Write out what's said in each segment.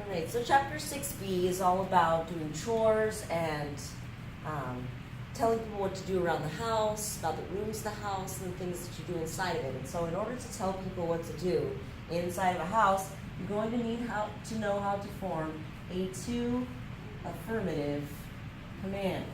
Alright, so chapter 6b is all about doing chores and telling people what to do around the house, about the rooms of the house, and the things that you do inside of it. And so in order to tell people what to do inside of a house, you're going to need to know how to form a to affirmative command.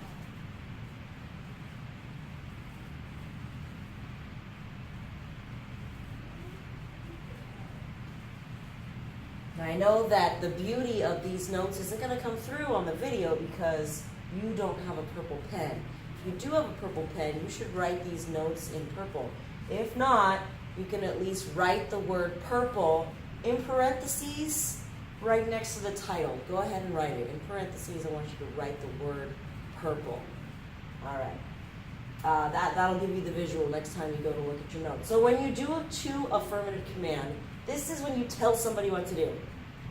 Now I know that the beauty of these notes isn't going to come through on the video because you don't have a purple pen. If you do have a purple pen, you should write these notes in purple. If not, you can at least write the word purple in parentheses right next to the title. Go ahead and write it. In parentheses, I want you to write the word purple. All right. That'll give you the visual next time you go to look at your notes. So when you do a to affirmative command, this is when you tell somebody what to do.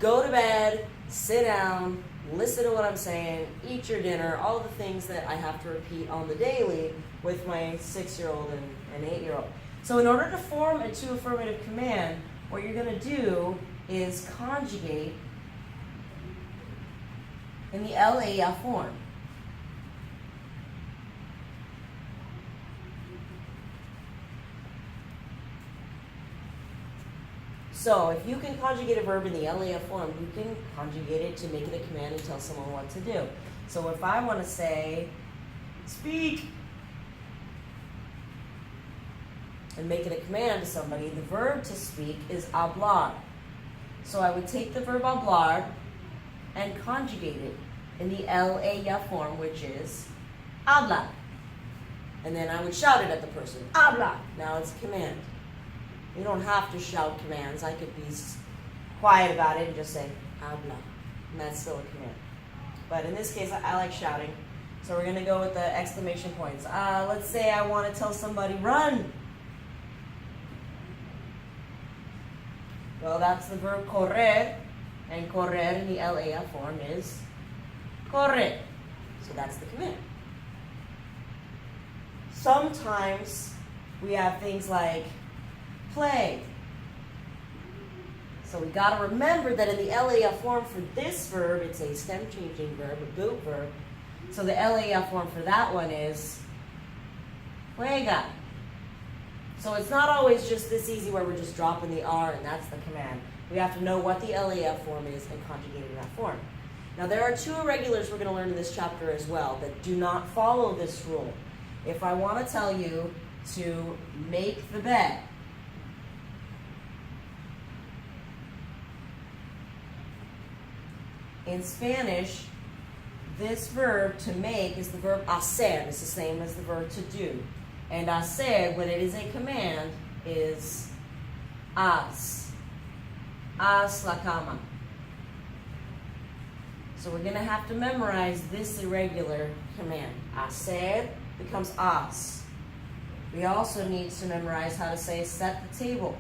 Go to bed, sit down, listen to what I'm saying, eat your dinner, all the things that I have to repeat on the daily with my 6-year-old and 8-year-old. So in order to form a to affirmative command, what you're going to do is conjugate in the LAF form. So if you can conjugate a verb in the LAF form, you can conjugate it to make it a command and tell someone what to do. So if I want to say, speak, and make it a command to somebody, the verb to speak is hablar. So I would take the verb hablar and conjugate it in the LAF form, which is habla. And then I would shout it at the person, habla. Now it's a command. You don't have to shout commands. I could be quiet about it and just say, habla. And that's still a command. But in this case, I like shouting. So we're going to go with the exclamation points. Let's say I want to tell somebody, run. Well, that's the verb correr. And correr in the LAF form is corre. So that's the command. Sometimes we have things like play. So we got to remember that in the LAF form for this verb, it's a stem changing verb, a boot verb. So the LAF form for that one is juega. So it's not always just this easy where we're just dropping the R and that's the command. We have to know what the LAF form is and conjugate in that form. Now there are two irregulars we're going to learn in this chapter as well that do not follow this rule. If I want to tell you to make the bed, in Spanish, this verb to make is the verb hacer. It's the same as the verb to do. And hacer, when it is a command, is haz. Haz la cama. So we're going to have to memorize this irregular command. Hacer becomes haz. We also need to memorize how to say set the table.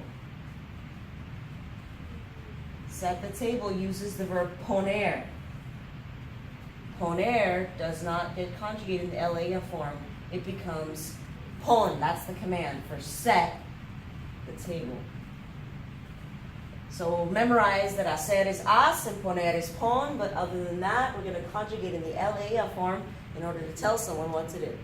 Set the table uses the verb poner. Poner does not get conjugated in the LAF form. It becomes pon. That's the command for set the table. So we'll memorize that hacer is haz and poner is pon, but other than that, we're going to conjugate in the LAF form in order to tell someone what to do.